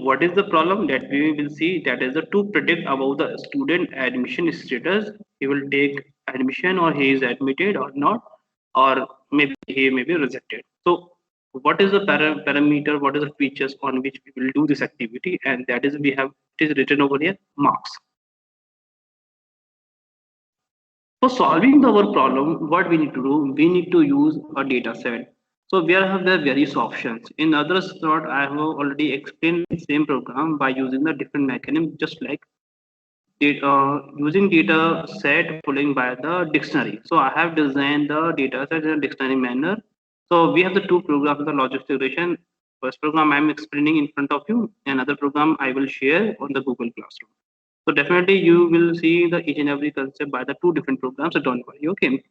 what is the problem that we will see? That is the to predict about the student admission status. He will take admission or he is admitted or not, or maybe he may be rejected. So what is the parameter? What is the features on which we will do this activity? And that is we have it is written over here marks. For solving our problem, what we need to do, we need to use a data set. So we have the various options. In other slot, I have already explained the same program by using the different mechanism, just like using data set pulling by the dictionary. So I have designed the data set in a dictionary manner. So we have the two programs, the logic integration. First program I'm explaining in front of you. Another program I will share on the Google Classroom. So definitely you will see the each and every concept by the two different programs. So don't worry. Okay.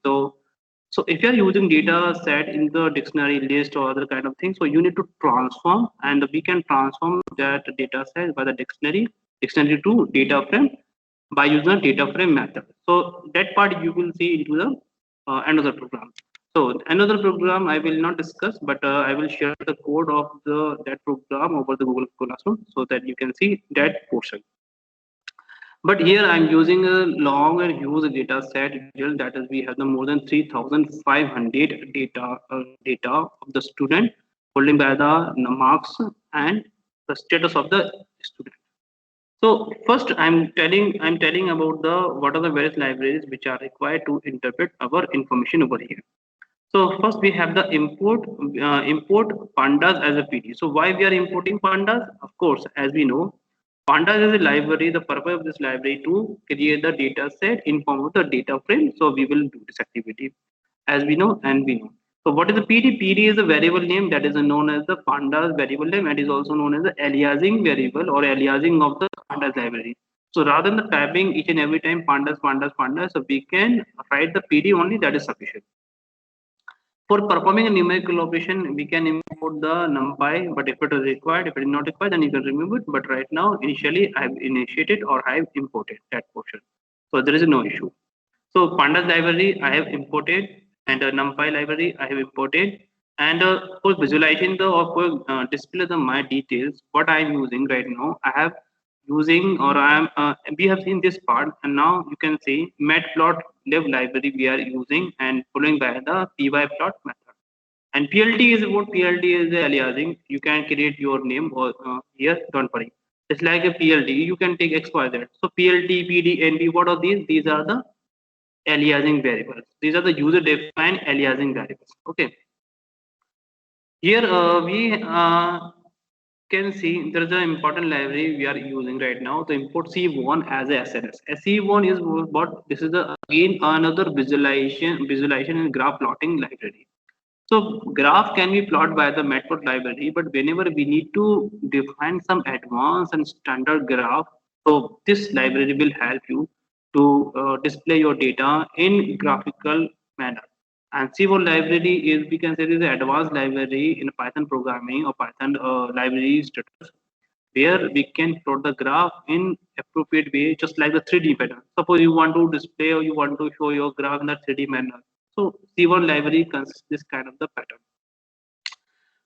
So if you are using data set in the dictionary list or other kind of thing, so you need to transform, and we can transform that data set by the dictionary to data frame by using the data frame method. So that part you will see into the another program. So another program I will not discuss, but I will share the code of the that program over the Google Classroom so that you can see that portion. But here I'm using a long and huge data set that is we have the more than 3,500 data of the student holding by the marks and the status of the student. So first I'm telling about the what are the various libraries which are required to interpret our information over here. So first we have the import pandas as a PD. So why we are importing pandas? Of course, as we know, pandas is a library. The purpose of this library to create the data set in form of the data frame. So we will do this activity as we know and we know. So what is the PD? PD is a variable name that is known as the pandas variable name and is also known as the aliasing variable or aliasing of the pandas library. So rather than the typing each and every time pandas, pandas, pandas, so we can write the PD only, that is sufficient. For performing a numerical operation, we can import the numpy, but if it is required, if it is not required, then you can remove it. But right now, initially, I have initiated or I have imported that portion. So there is no issue. So pandas library I have imported and numpy library I have imported. And for visualization the or for display the my details, what I am using right now, I have using or I am we have seen this part and now you can see matplotlib library we are using and following by the pyplot method. And PLT is what PLT is the aliasing. You can create your name or here, don't worry. It's like a PLT. You can take XYZ. So PLT, PD, ND, what are these? These are the aliasing variables. These are the user defined aliasing variables. Okay. Here we can see there is an important library we are using right now. The import C1 as a SNS. C1 is what this is the again another visualization and graph plotting library. So graph can be plotted by the matplotlib library, but whenever we need to define some advanced and standard graph, so this library will help you to display your data in graphical manner. And C1 library is we can say is an advanced library in Python programming or Python library status where we can plot the graph in appropriate way, just like the 3D pattern. Suppose you want to display or you want to show your graph in the 3D manner. So C1 library consists this kind of the pattern.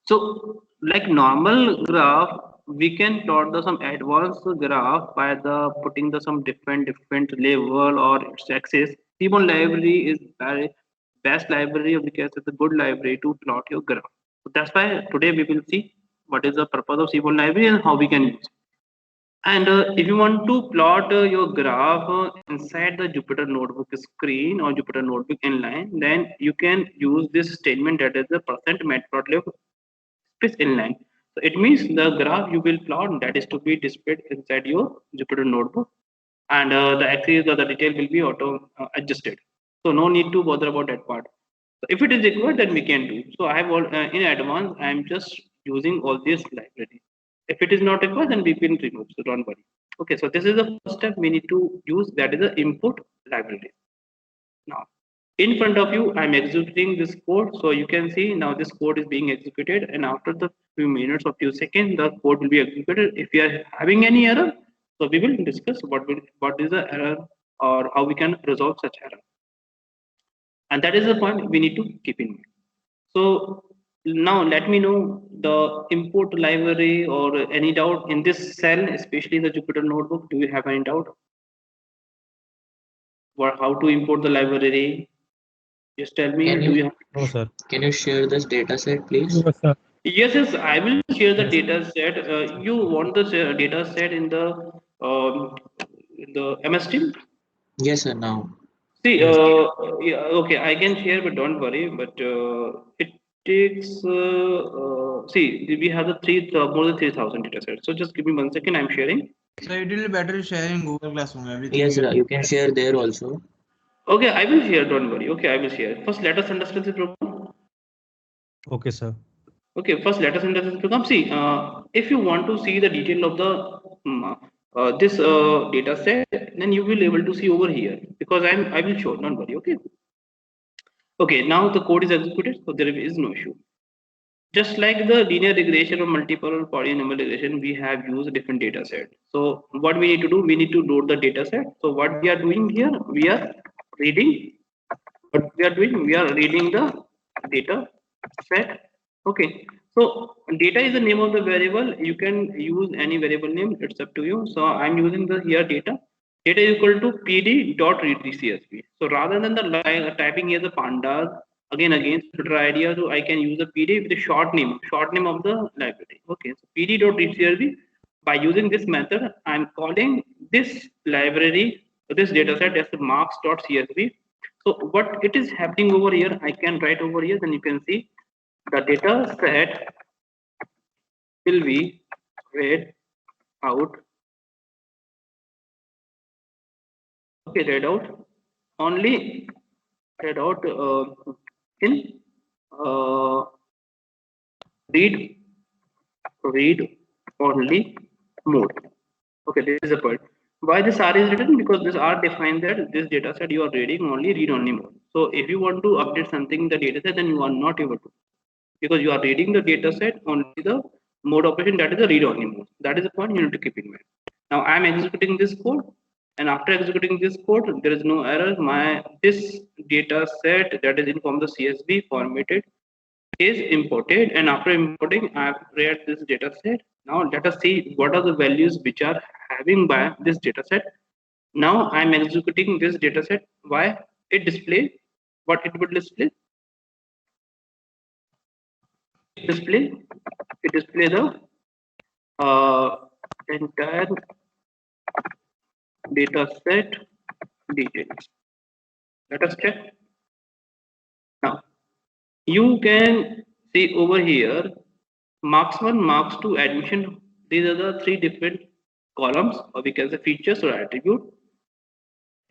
So like normal graph, we can plot the some advanced graph by the putting the some different level or its axis. C1 library is very best library because it's a good library to plot your graph. So that's why today we will see what is the purpose of C1 library and how we can use it. And if you want to plot your graph inside the Jupyter Notebook screen or Jupyter Notebook inline, then you can use this statement that is the percent matplotlib space inline. So it means the graph you will plot that is to be displayed inside your Jupyter Notebook, and the axis or the detail will be auto adjusted. So no need to bother about that part. So if it is required, then we can do. So I have all in advance. I am just using all these libraries. If it is not required, then we can remove. So don't worry. Okay, so this is the first step we need to use. That is the input library. Now, in front of you, I'm executing this code. So you can see now this code is being executed, and after the few minutes or few seconds, the code will be executed. If we are having any error, so we will discuss what is the error or how we can resolve such error. And that is the point we need to keep in mind. So Now let me know the import library or any doubt in this cell, especially the Jupyter notebook. Do you have any doubt? Or how to import the library? Just tell me. Can Do you you have? No, sir. share this data set, please? Yes, sir. Yes, yes. I will share the Yes. data set. You want the data set in the MS Team? Yes, sir. Now, See, Yes. yeah, okay, I can share, but don't worry. But it takes. See, we have the more than 3,000 data sets. So just give me 1 second. I'm sharing. So it will be better sharing Google Classroom. Everything yes, we are. you can share there also. Okay, I will share. Don't worry. Okay, I will share. First, let us understand the program. Okay, sir. Okay, first let us understand the program. See, if you want to see the detail of the this data set, then you will able to see over here because I will show. Don't worry. Okay. Okay. Now the code is executed, so there is no issue. Just like the linear regression or multiple polynomial regression, we have used different data set. So what we need to do, we need to load the data set. So what we are doing here, we are reading. What we are doing, we are reading the data set. Okay. So data is the name of the variable. You can use any variable name. It's up to you. So I'm using the here data. Data is equal to pd dot read the CSV. So rather than the typing here the pandas again better idea, so I can use the pd with the short name of the library. Okay, so pd dot read CSV. By using this method, I'm calling this library, this data set as the marks dot CSV. So what it is happening over here, I can write over here, then you can see the data set will be read out. Okay, read out only read out in uh, read read only mode. Okay, this is the point. Why this R is written? Because this R defines that this data set you are reading only read only mode. So if you want to update something in the data set, then you are not able to, because you are reading the data set only the mode operation, that is the read only mode. That is the point you need to keep in mind. Now I am executing this code, and after executing this code, there is no error. My this data set that is in form the CSV formatted is imported, and after importing I have read this data set. Now let us see what are the values which are having by this data set. Now I am executing this data set. Why it display what it would display? Display it display the uh, entire data set details. Let us check. Now you can see over here marks 1, marks 2, admission. These are the three different columns, or we can say features or attribute.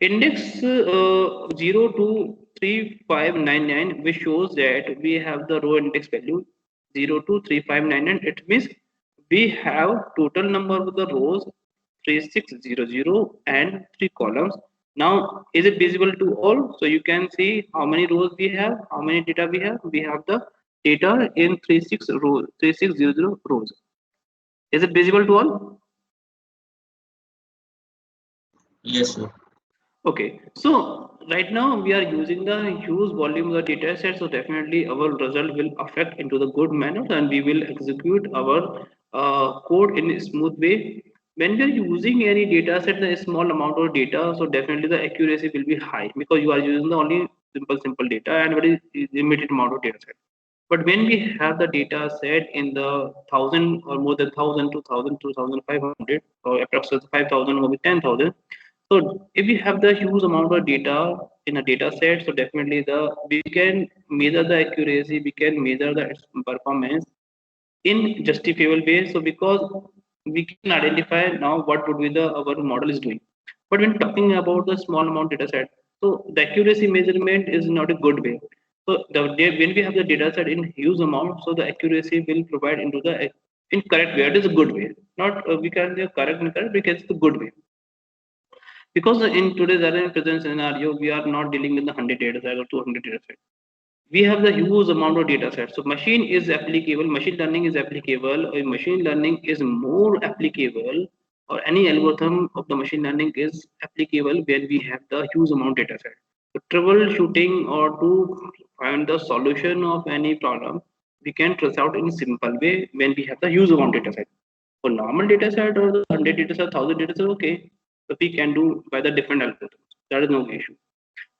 Index 0 to 3599, which shows that we have the row index value 0 to 3599. It means we have total number of the rows 3600 and 3 columns. Now, is it visible to all? So you can see how many rows we have, how many data we have. We have the data in 3600 rows. Is it visible to all? Yes, sir. Okay, so right now we are using the huge volume of the data set, so definitely our result will affect into the good manner, and we will execute our code in a smooth way. When we are using any data set, a small amount of data, so definitely the accuracy will be high because you are using the only simple data and very limited amount of data set. But when we have the data set in the thousand or more than 1,000, 2,000, 2,500, or approximately 5,000 or 10,000, so if we have the huge amount of data in a data set, so definitely the we can measure the accuracy, we can measure the performance in justifiable way. So because we can identify now what would be the our model is doing. But when talking about the small amount data set, so the accuracy measurement is not a good way. So when we have the data set in huge amount, so the accuracy will provide into the incorrect way. It is a good way. Not we can say correct and correct because it's a good way. Because in today's present scenario, we are not dealing with the 100 data set or 200 data set. We have the huge amount of data sets. So machine is applicable, machine learning is applicable, or machine learning is more applicable, or any algorithm of the machine learning is applicable when we have the huge amount data set. So troubleshooting or to find the solution of any problem, we can trace out in a simple way when we have the huge amount data set. For normal data set or the 100 data set, 1000 data set, okay, so we can do by the different algorithms. That is no issue.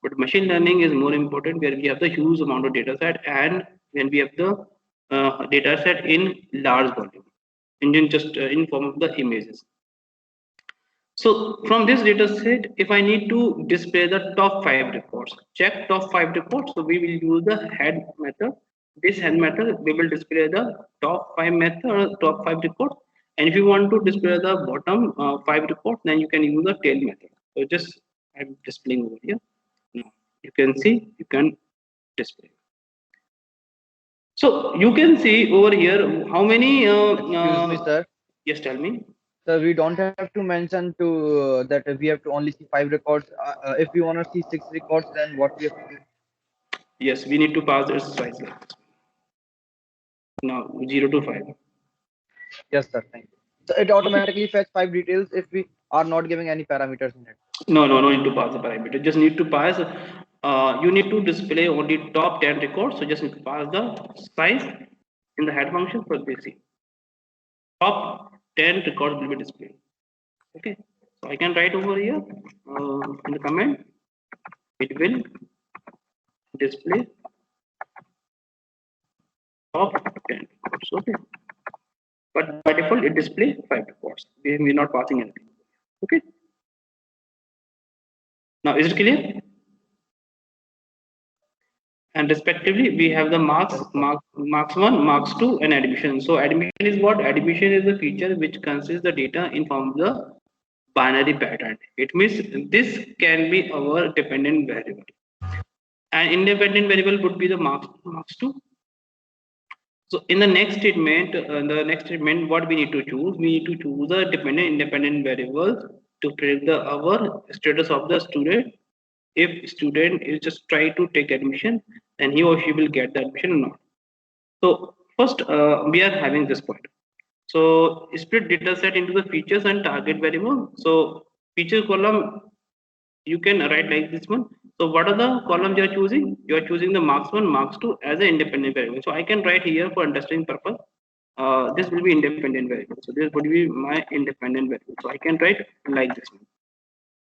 But machine learning is more important where we have the huge amount of data set and when we have the data set in large volume, and then just in form of the images. So from this data set, if I need to display the top 5 reports, check top 5 reports, so we will use the head method. This head method, we will display the top 5 method or top 5 reports. And if you want to display the bottom 5 reports, then you can use the tail method. So just I'm displaying over here. Now you can see, you can display. So you can see over here how many. Excuse me, sir. Yes, tell me. Sir, we don't have to mention to that we have to only see 5 records. If we want to see 6 records, then what we have to do? Yes, we need to pass the exercise like this. Now 0 to 5. Yes, sir. Thank you. So it automatically fetch 5 details if we are not giving any parameters in it. No need to pass the parameter. Just need to pass. You need to display only top 10 records. So just need to pass the size in the head function for this. Top 10 records will be displayed. Okay. So I can write over here in the comment. It will display top 10 records. Okay. But by default, it displays 5 records. We're not passing anything. Okay. Now, is it clear? And respectively, we have the marks 1, marks 2, and admission. So admission is what? Admission is the feature which consists the data in form of the binary pattern. It means this can be our dependent variable. And independent variable would be the marks 2. So in the next statement, what we need to choose? We need to choose the dependent independent variables to predict our status of the student. If student is just try to take admission, then he or she will get the admission or not. So first, we are having this point. So split data set into the features and target variable. So feature column, you can write like this one. So what are the columns you are choosing? You are choosing the marks 1, marks 2 as an independent variable. So I can write here for understanding purpose. This will be independent variable. So this would be my independent variable. So I can write like this one.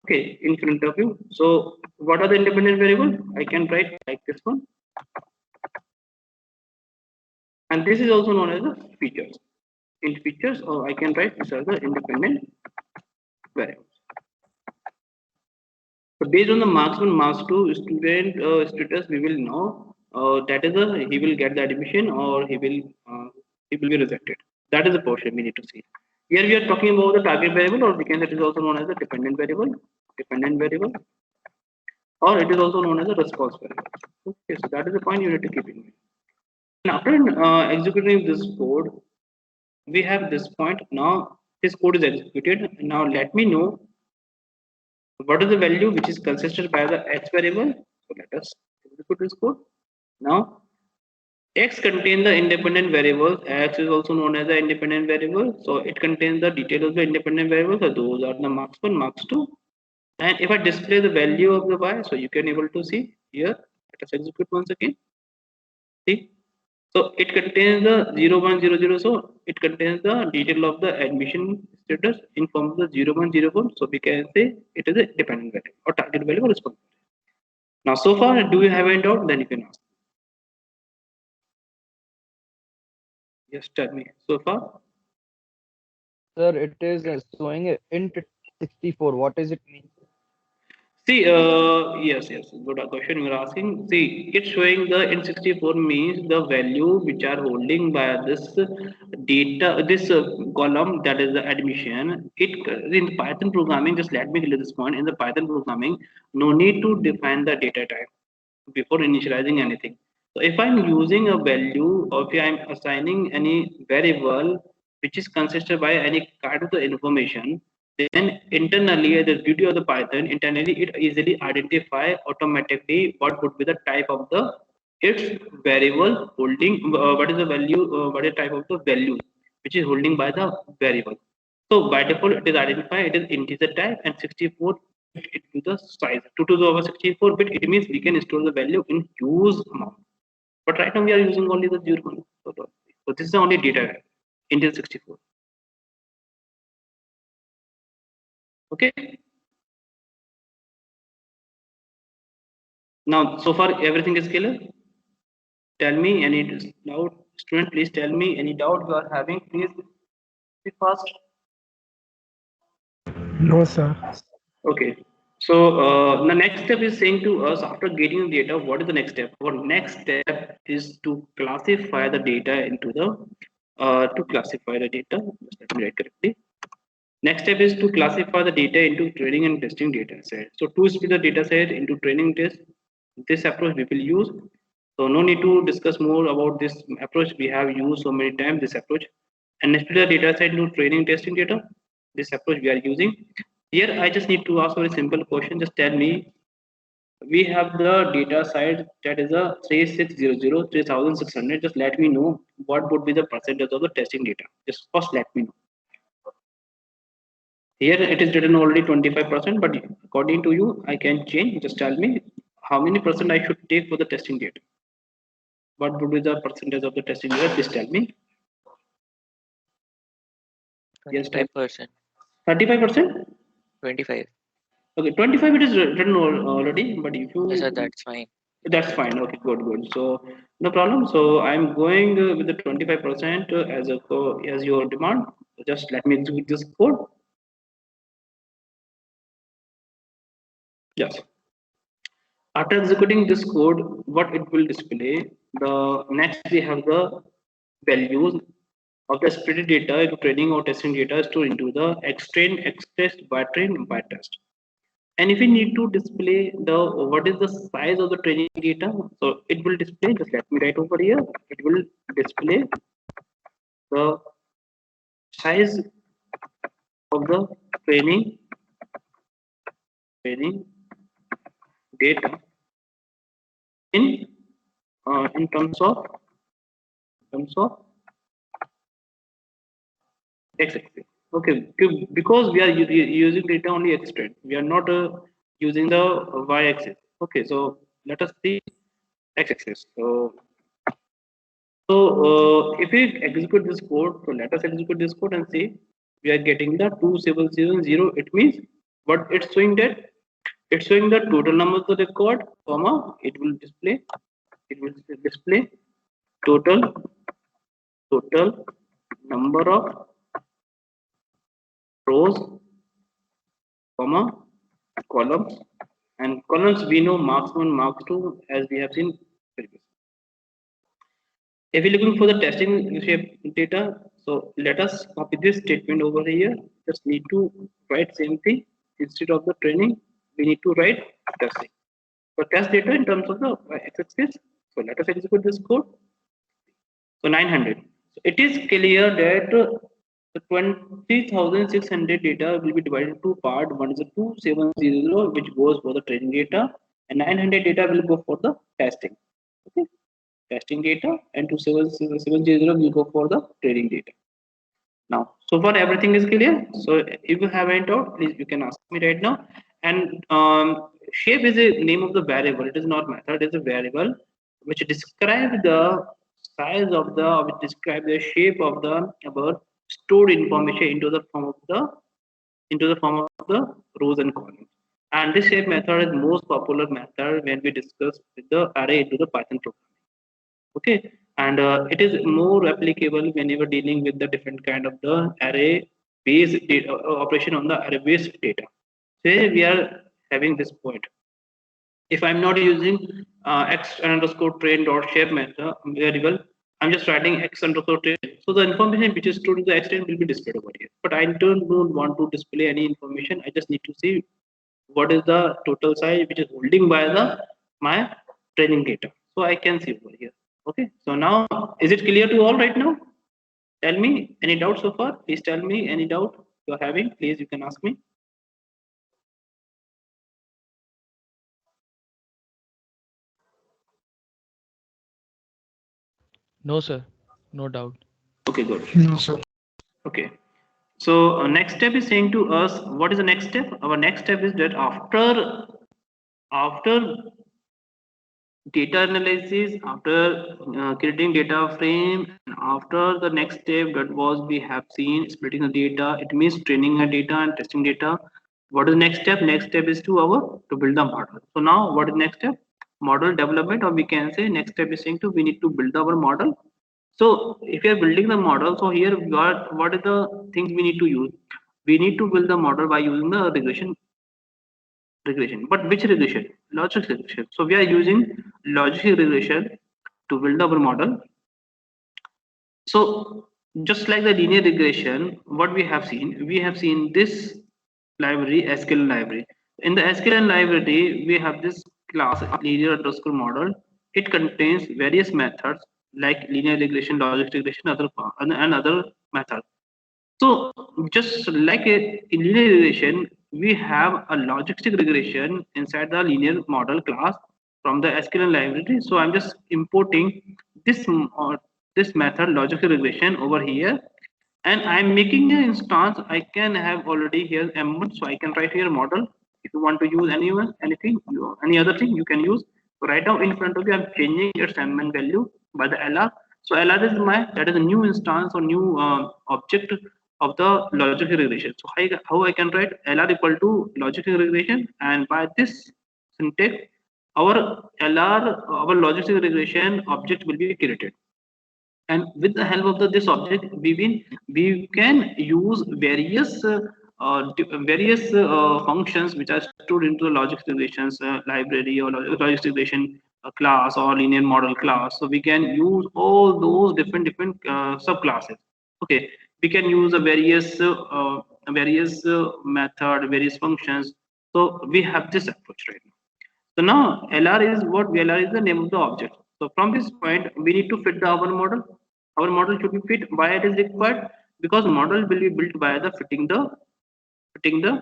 Okay, in front of you. So what are the independent variables? I can write like this one. And this is also known as the features. In features, or I can write these are the independent variables. So based on the marks 1, marks 2 student status, we will know that is he will get the admission or he will be rejected. That is the portion we need to see. Here we are talking about the target variable, or we can that is also known as the dependent variable, or it is also known as a response variable. Okay, so that is the point you need to keep in mind. And after executing this code, we have this point. Now this code is executed. Now let me know what is the value which is consisted by the x variable. So let us execute this code. Now x contains the independent variables. X is also known as the independent variable. So it contains the detail of the independent variables. So those are the marks 1, marks 2. And if I display the value of the y, so you can able to see here. Let us execute once again. See. So it contains the 0, 1, 0, 0. So it contains the detail of the admission status in form of the 0, 1, 0, 4. So we can say it is a dependent variable or target variable or response. Now, so far, do you have any doubt? Then you can ask. Yes, tell me. So far, Sir, it is showing int 64. What does it mean? see, yes, good question you're asking. See, it's showing the int64 means the value which are holding by this data, this column, that is the admission. It in Python programming, just let me clear this point. In the Python programming, no need to define the data type before initializing anything. So if I'm using a value or if I'm assigning any variable which is consisted by any kind of the information, then internally the beauty of the Python, internally it easily identify automatically what would be the type of the its variable holding, what is the value, what is the type of the value which is holding by the variable. So by default it is identified, it is integer type, and 64 it to the size 2 to the power 64 bit. It means we can store the value in huge amount. But right now we are using only the 0. So this is the only data Intel 64. Okay. Now so far everything is clear. Tell me any doubt, student. Please tell me any doubt you are having. Please be fast. No, sir. Okay. So the next step is saying to us after getting the data, what is the next step? Our next step is to classify the data into the Just let me write correctly. Next step is to classify the data into training and testing data set. So to split the data set into training test, this approach we will use. So no need to discuss more about this approach. We have used so many times this approach. And next split the data set into training testing data. This approach we are using. Here I just need to ask a very simple question. Just tell me, we have the data side that is a 3600 3600. Just let me know what would be the percentage of the testing data. Just first let me know. Here it is written already 25%, but according to you, I can change. Just tell me how many percent I should take for the testing data. What would be the percentage of the testing data? Please tell me. Yes, 25%. 35%? 25. Okay, 25 it is written already, but if you Yes, sir, that's fine. that's fine. Okay, good. So no problem. So I'm going with the 25% as your demand. Just let me execute this code. Yes. After executing this code, what it will display? The next we have the values of the split data into training or testing data stored into the xtrain, xtest, bytrain, bytest. And if we need to display the what is the size of the training data, so it will display. Just let me write over here. It will display the size of the training data in terms of x-axis. Okay, because we are using data only x-trend, we are not using the y-axis. Okay, so let us see x-axis. So if we execute this code, so let us execute this code and see we are getting the 2770. It means what it's showing that it's showing the total number of the record, comma, it will display total number of rows, comma, columns, and columns we know marks 1, marks 2 as we have seen previously. If you're looking for the testing shape data, so let us copy this statement over here. Just need to write same thing. Instead of the training, we need to write testing. So test data in terms of the x-axis. So let us execute this code. So 900. So it is clear that the 20,600 data will be divided into two parts. One is the 2700, which goes for the training data, and 900 data will go for the testing. Okay, testing data, and 2770 will go for the training data. Now, so far everything is clear. So if you have any doubt, please you can ask me right now. And shape is a name of the variable. It is not method. It is a variable which describes the size of the, which describe the shape of the about stored information into the form of the rows and columns. And this shape method is most popular method when we discuss with the array into the Python program. Okay, and it is more applicable whenever dealing with the different kind of the array based data, operation on the array based data. Say we are having this point. If I'm not using x underscore train dot shape method variable, I'm just writing x underscore train. So the information which is stored in the x train will be displayed over here. But I don't want to display any information. I just need to see what is the total size which is holding by the my training data. So I can see over here. Okay, so now is it clear to all right now? Tell me any doubt so far. Please tell me any doubt you're having. Please, you can ask me. No, sir. No doubt. Okay, good. No, sir. Okay. So next step is saying to us, what is the next step? Our next step is that after data analysis, after creating data frame, and after the next step that was we have seen splitting the data. It means training the data and testing data. What is the next step? Next step is to build the model. So now what is next step? Model development, or we can say next step is saying we need to build our model. So if you are building the model, so here what are the things we need to use? We need to build the model by using the regression. But which regression? Logistic regression. So we are using logistic regression to build our model. So just like the linear regression, what we have seen this library, SQL library. In the SQL library, we have this class linear underscore model. It contains various methods like linear regression, logistic regression, and other methods. So just like in linear regression, we have a logistic regression inside the linear model class from the SQL library. So I'm just importing this this method logistic regression over here, and I'm making an instance. I can have already here M1, so I can write here model. If you want to use any other thing, you can use. So right now in front of you, I'm changing its M1 value by the LR. So LR is that is a new instance or new object of the logistic regression. So how I can write LR equal to logistic regression, and by this syntax, our our logistic regression object will be created. And with the help of this object, we can use various functions which are stored into the logic regressions library, or logic regression class, or linear model class. So we can use all those different subclasses. Okay, we can use a various method, various functions. So we have this approach right now. So now LR is what? LR is the name of the object. So from this point, we need to fit our model. Our model should be fit. Why it is required? Because model will be built by the fitting the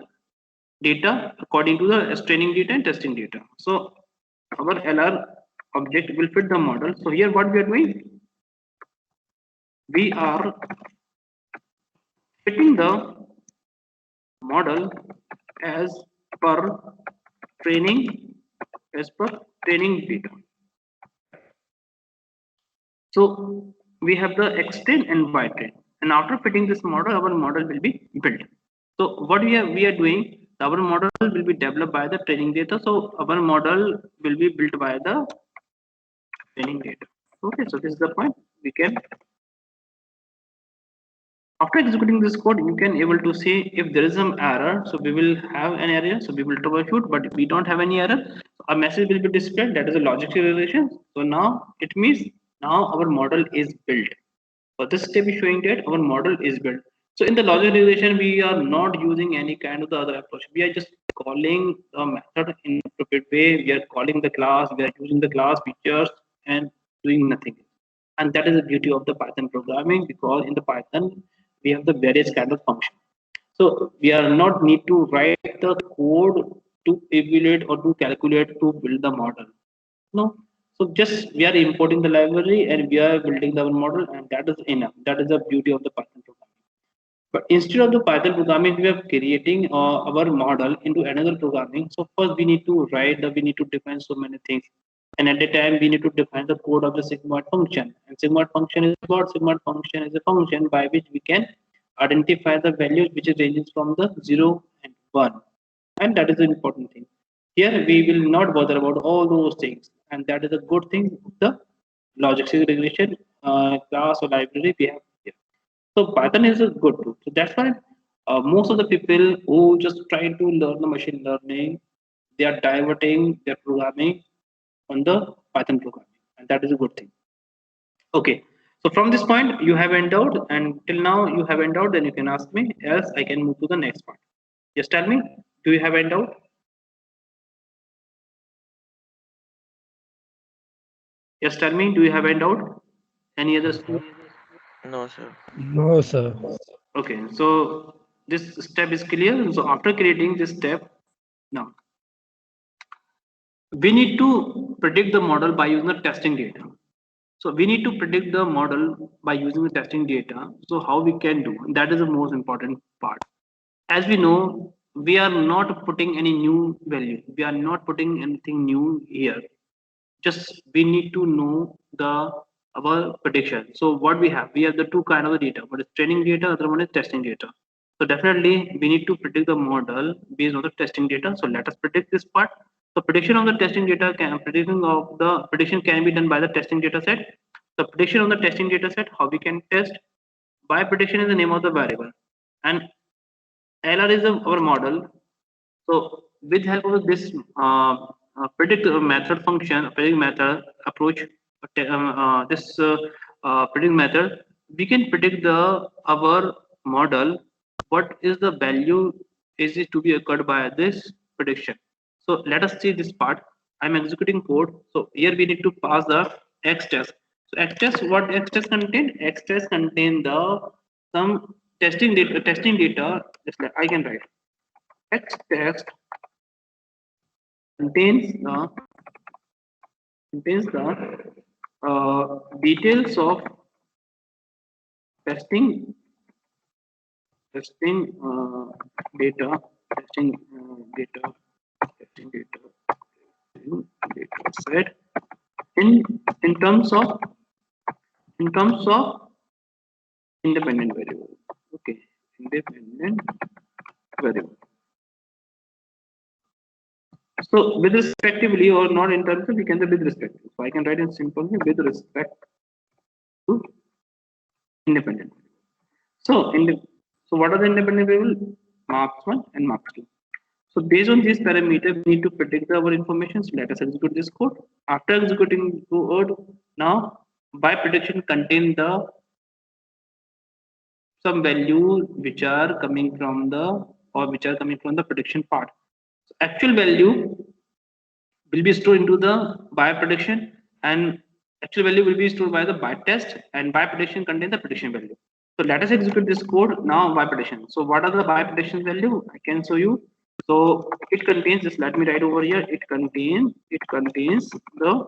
data according to the training data and testing data. So our LR object will fit the model. So here what we are doing? We are fitting the model as per training data. So we have the extend and y train, and after fitting this model, our model will be built. So what we are doing, our model will be developed by the training data. So our model will be built by the training data. Okay, so this is the point. We can, after executing this code, you can able to see if there is some error. So we will have an error. So we will troubleshoot, but if we don't have any error, a message will be displayed. That is a logical relation. So now it means now our model is built. So this step is showing that our model is built. So in the logic regression, we are not using any kind of the other approach. We are just calling the method in appropriate way. We are calling the class. We are using the class features and doing nothing. And that is the beauty of the Python programming, because in the Python we have the various kind of functions. So we are not need to write the code to evaluate or to calculate to build the model. No. So just we are importing the library and we are building our model, and that is enough. That is the beauty of the Python programming. But instead of the Python programming, we are creating our model into another programming. So first we need to we need to define so many things. And at the time we need to define the code of the sigmoid function. And sigmoid function is what? Sigmoid function is a function by which we can identify the values which ranges from the 0 and 1. And that is the important thing. Here we will not bother about all those things, and that is a good thing. The logistic regression class or library we have here. So Python is a good tool. So that's why most of the people who just try to learn the machine learning, they are diverting their programming on the Python programming, and that is a good thing. Okay. So from this point you have endowed, and till now you have endowed. Then you can ask me. Else I can move to the next part. Just tell me. Do you have endowed? Yes, tell me, do you have endowed? Any other student? No, sir. No, sir. Okay, so this step is clear. So after creating this step, now we need to predict the model by using the testing data. So we need to predict the model by using the testing data. So how we can do that is the most important part. As we know, we are not putting any new value. We are not putting anything new here. just we need to know our prediction. So what we have the two kind of the data. One is training data, other one is testing data. So definitely we need to predict the model based on the testing data. So let us predict this part. So prediction of the testing data prediction can be done by the testing data set. The prediction on the testing data set, how we can test. By prediction is the name of the variable, and LR is our model. So with help of this predict method function, predict method approach, predict method, we can predict our model what is the value is it to be occurred by this prediction. So let us see this part. I'm executing code. So here we need to pass the X test. So X test, what X test contain? X test contain the some testing data. Just like I can write X test contains the details of testing data set in terms of independent variable. Okay, independent variable. So with respectively or not in terms of, we can say with respect. So I can write in simply with respect to independent. So what are the independent variable? Marks 1 and marks 2. So based on these parameters, we need to predict our information. So let us execute this code. After executing code, now by prediction contain some values which are coming from the prediction part. So actual value will be stored into the by prediction, and actual value will be stored by the by test, and by prediction contain the prediction value. So let us execute this code now by prediction. So what are the by prediction value? I can show you. So it contains this. Let me write over here. It contains the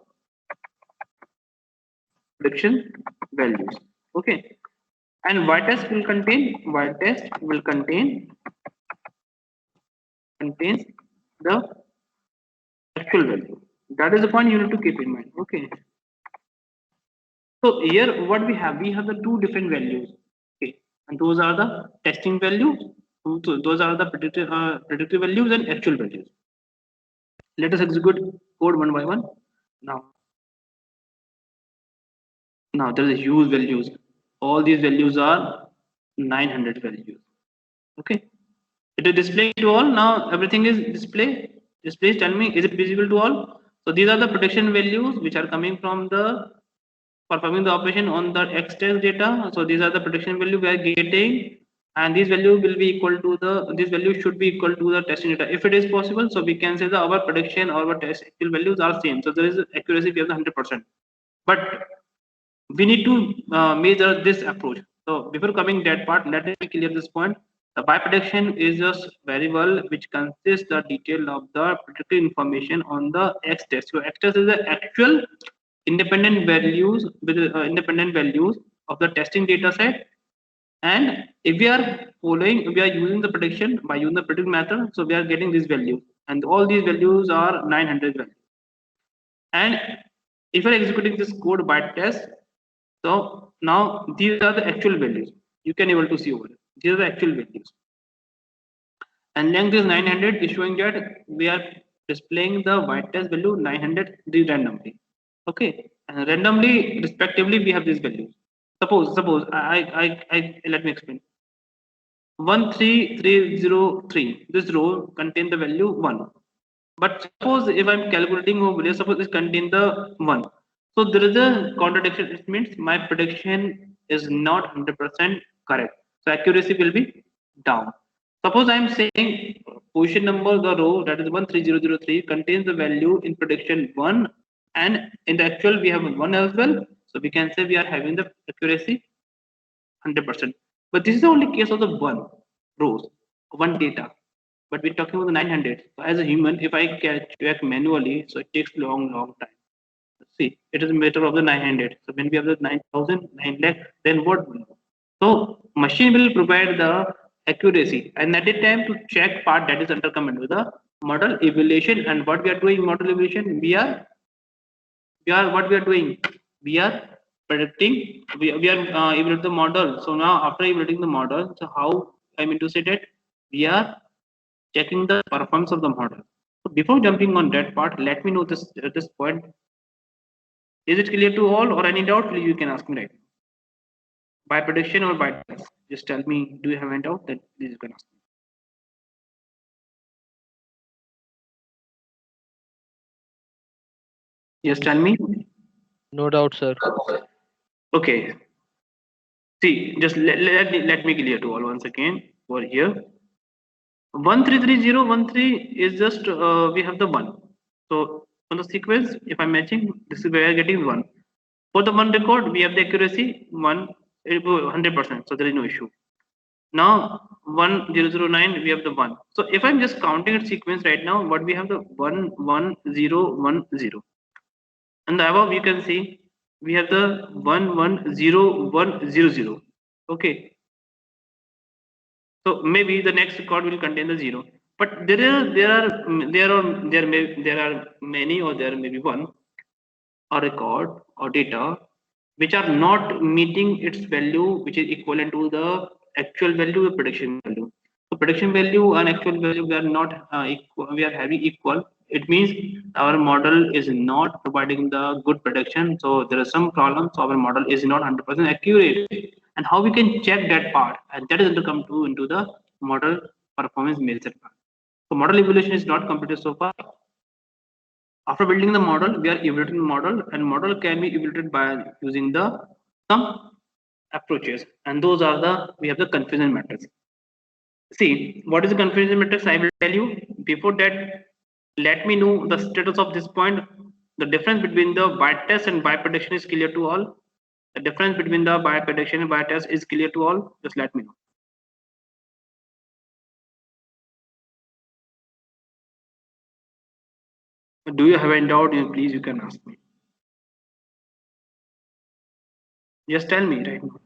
prediction values. Okay, and y test will contains the actual value. That is the point you need to keep in mind. Okay. So here what we have the two different values. Okay, and those are the testing values. Those are the predictive values and actual values. Let us execute code one by one. Now there is huge values. All these values are 900 values. Okay, it is displayed to all. Now everything is displayed. Please tell me, is it visible to all? So these are the prediction values which are coming from the performing the operation on the X test data. So these are the prediction value we are getting, and these value will be equal to this value should be equal to the testing data if it is possible. So we can say that our prediction or our test actual values are same. So there is accuracy, we have the 100%. But we need to measure this approach. So before coming that part, let me clear this point. The by prediction is just variable which consists the detail of the predicted information on the X test. So X test is the actual independent values with independent values of the testing data set, and if we are using the prediction by using the predict method, so we are getting these values, and all these values are 900 values. And if we are executing this code by test, so now these are the actual values you can able to see over here. These are the actual values, and length is 900 is showing that we are displaying the y test value 900 randomly. Okay, and randomly respectively we have these values. Suppose I let me explain. 13303, this row contain the value 1, but suppose if I'm calculating over here, suppose it contain the 1, so there is a contradiction. It means my prediction is not 100% correct, so accuracy will be down. Suppose I'm saying position number, the row that is 13003 contains the value in prediction 1, and in the actual we have 1 as well. So we can say we are having the accuracy 100%. But this is the only case of the 1 rows, 1 data. But we're talking about the 900. So as a human, if I check manually, so it takes long time. See, it is a matter of the 900. So when we have the 9,000, 9 lakh, then what? So machine will provide the accuracy, and at the time to check part that is under command with the model evaluation. And what we are doing model evaluation, we are what we are doing? We are predicting. We are evaluating the model. So now after evaluating the model, so how I mean to say that we are checking the performance of the model. So before jumping on that part, let me know this point. Is it clear to all, or any doubt? Please you can ask me right now. By prediction or by test? Just tell me. Do you have any doubt? Then please you can ask me. Yes, tell me. No doubt, sir. Okay. See, just let me clear to all once again over here. 133013 is just we have the one. So on the sequence, if I'm matching, this is where we are getting one. For the one record, we have the accuracy 100%. So there is no issue. Now 1009, we have the one. So if I'm just counting its sequence right now, what we have the 11010. And the above you can see we have the 110100. Okay. So maybe the next record will contain the 0. But there are many, or there may be one or record or data which are not meeting its value, which is equivalent to the actual value or prediction value. So prediction value and actual value, we are not we are having equal. It means our model is not providing the good prediction. So there are some problems. So our model is not 100% accurate. And how we can check that part? And that is going to come into the model performance measure part. So model evaluation is not completed so far. After building the model, we are evaluating the model, and model can be evaluated by using the some approaches, and those are the we have the confusion matrix. See, what is the confusion matrix? I will tell you. Before that, let me know the status of this point. The difference between the bias test and bias prediction is clear to all. The difference between the bias prediction and bias test is clear to all. Just let me know. Do you have any doubt? Please, you can ask me. Just tell me right now.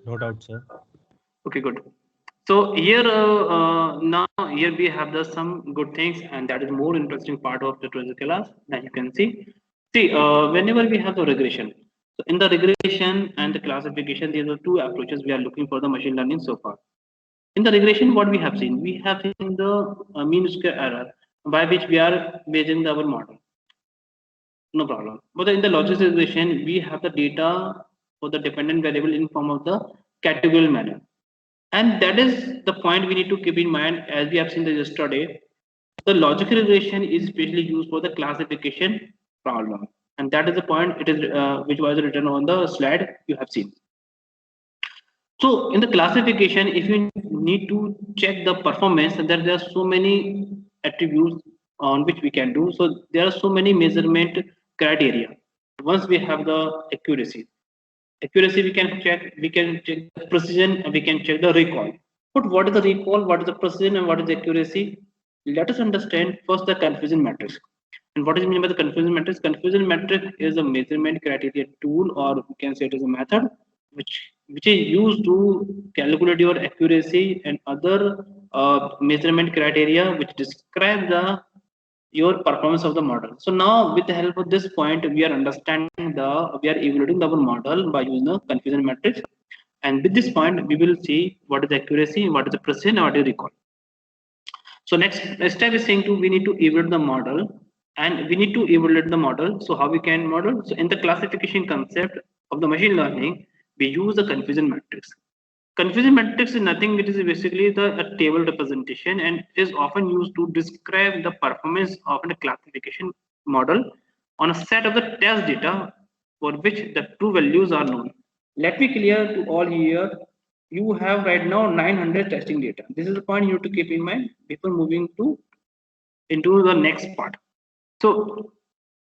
No doubt, sir. Okay, good. So here now here we have the some good things, and that is more interesting part of the tutorial class that you can see. See, whenever we have the regression, so in the regression and the classification, these are two approaches we are looking for the machine learning so far. In the regression, what we have seen the mean square error by which we are basing our model. No problem. But in the logistic regression, we have the data for the dependent variable in form of the categorical manner. And that is the point we need to keep in mind, as we have seen this yesterday. The logical regression is especially used for the classification problem. And that is the point it is which was written on the slide you have seen. So in the classification, if you need to check the performance, then there are so many attributes on which we can do. So there are so many measurement criteria. Once we have the accuracy we can check the precision, and we can check the recall. But what is the recall, what is the precision, and what is the accuracy? Let us understand first the confusion matrix. And what is meant by the confusion matrix? Confusion matrix is a measurement criteria tool, or we can say it is a method which is used to calculate your accuracy and other measurement criteria which describe your performance of the model. So now with the help of this point, we are understanding we are evaluating our model by using the confusion matrix. And with this point, we will see what is the accuracy, what is the precision, and what is recall. So next step is saying we need to evaluate the model, and we need to evaluate the model. So how we can model? So in the classification concept of the machine learning, we use the confusion matrix. Confusion matrix is nothing, it is basically a table representation, and is often used to describe the performance of a classification model on a set of the test data for which the true values are known. Let me clear to all here. You have right now 900 testing data. This is the point you have to keep in mind before moving into the next part. So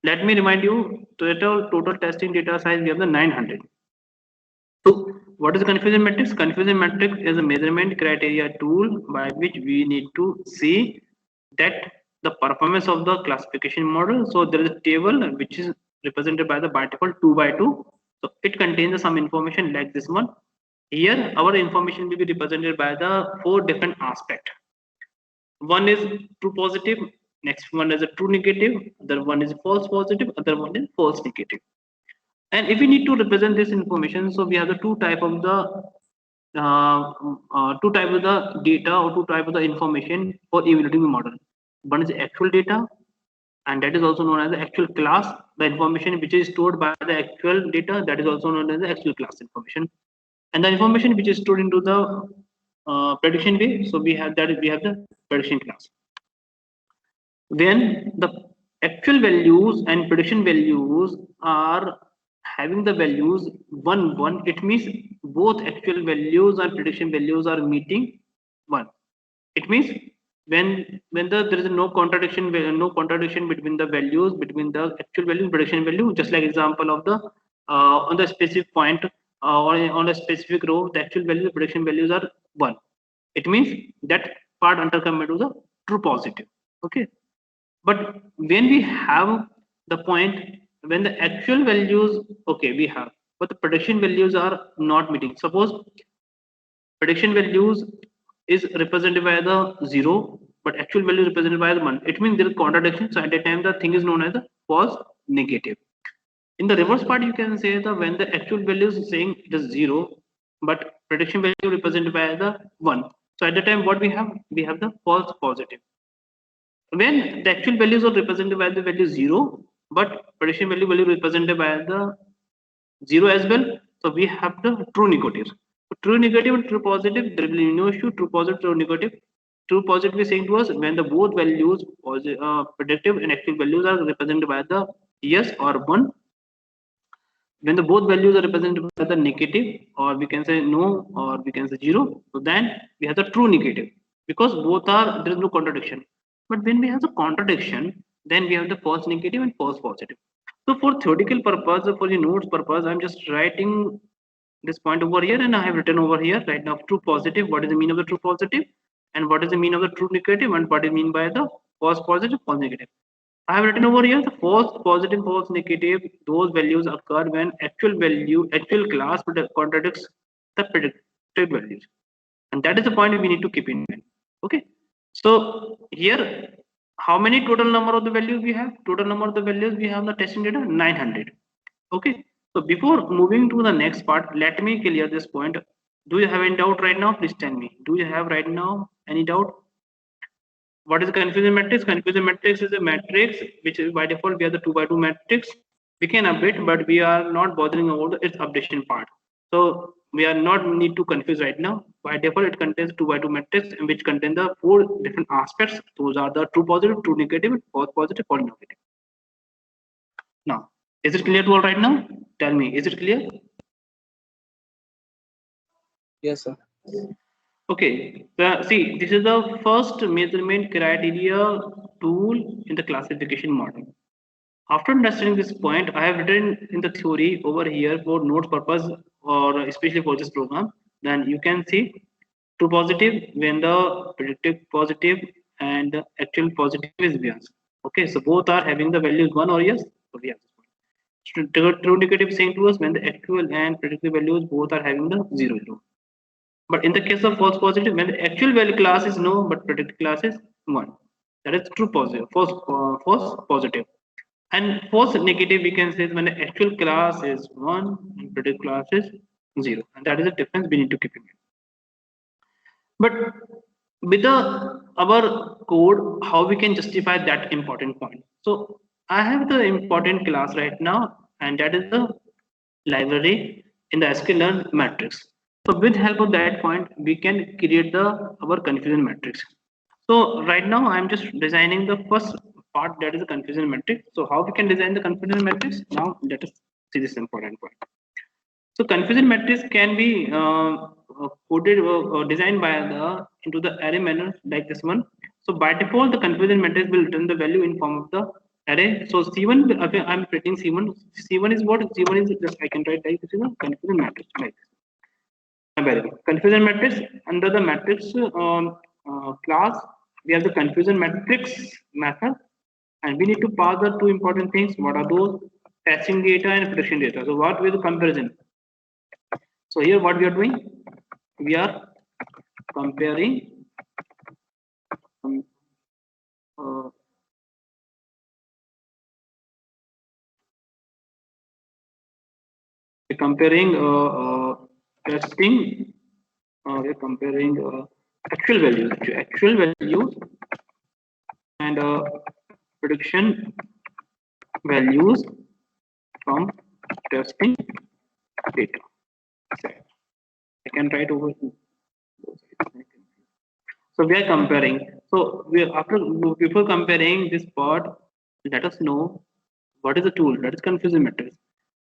let me remind you, total testing data size we have the 900. So what is the confusion matrix? Confusion matrix is a measurement criteria tool by which we need to see that the performance of the classification model. So there is a table which is represented by the table 2 by 2. So it contains some information like this one. Here our information will be represented by the 4 different aspects. One is true positive, Next one is a true negative, other one is false positive, other one is false negative. And if we need to represent this information, so we have the two type of the data or two type of the information for evaluating the model. One is actual data, and that is also known as the actual class. The information which is stored by the actual data, that is also known as the actual class information. And the information which is stored into the prediction way, so we have the prediction class. When the actual values and prediction values are having the values 1 1, it means both actual values and prediction values are meeting 1. It means when there is no contradiction between the values, between the actual value and prediction value, just like example of the on the specific point or on a specific row, the actual value, the prediction values are 1. It means that part under commit to the true positive. Okay. But when we have the point when the actual values, okay, we have, but the prediction values are not meeting. Suppose prediction values is represented by the 0, but actual value is represented by the 1. It means there is contradiction. So at that time, the thing is known as the false negative. In the reverse part, you can say that when the actual value is saying it is 0, but prediction value represented by the 1. So at the time, what we have? We have the false positive. When the actual values are represented by the value 0, but prediction value represented by the 0 as well, so we have the true negative. So true negative and true positive, there will be no issue. True positive, true negative. True positive is saying to us when the both values, predictive and actual values, are represented by the yes or 1. When the both values are represented by the negative, or we can say no, or we can say 0, so then we have the true negative, because both are, there is no contradiction. But when we have the contradiction, then we have the false negative and false positive. So for theoretical purpose, for the notes purpose, I'm just writing this point over here, and I have written over here right now true positive. What is the mean of the true positive, and what is the mean of the true negative, and what is mean by the false positive, false negative. I have written over here the false positive, false negative. Those values occur when actual value, actual class contradicts the predicted values, and that is the point we need to keep in mind. Okay. So here, how many total number of the values we have? Total number of the values we have the testing data 900. Okay. So before moving to the next part, let me clear this point. Do you have any doubt right now? Please tell me. Do you have right now any doubt? What is the confusion matrix? Confusion matrix is a matrix which is by default we have the 2 by 2 matrix. We can update, but we are not bothering about its updation part. So we are not need to confuse right now. By default, it contains 2 by 2 matrix in which contain the 4 different aspects. Those are the true positive, true negative, false positive, false negative. Now, is it clear to all right now? Tell me, is it clear? Yes, sir. Okay, see, this is the first measurement criteria tool in the classification model. After understanding this point, I have written in the theory over here for notes purpose, or especially for this program. Then you can see true positive when the predictive positive and the actual positive is beyond. Okay, so both are having the values 1 or yes. So we have this point. True negative saying to us when the actual and predictive values both are having the 0 0. But in the case of false positive, when the actual value class is no, but predicted class is 1. That is true positive, false positive. And false negative, we can say when the actual class is 1 and predicted class is 0. And that is the difference we need to keep in mind. But with our code, how we can justify that important point? So I have the important class right now, and that is the library in the sklearn matrix. So with help of that point, we can create our confusion matrix. So right now I'm just designing the first part, that is the confusion matrix. So how we can design the confusion matrix? Now let us see this important point. So confusion matrix can be coded or designed by into the array manner like this one. So by default, the confusion matrix will return the value in form of the array. So C1, okay, I'm printing C1. C1 is what? C1 is just, I can write like this is a confusion matrix like this. Confusion matrix, under the matrix class, we have the confusion matrix method, and we need to pass the two important things. What are those? Testing data and prediction data. So what will comparison? So here what we are doing? We are comparing we're comparing testing. We're comparing actual values and prediction values from testing data set. I can write over. So we are comparing. So before comparing this part, let us know what is the tool that is confusion matrix.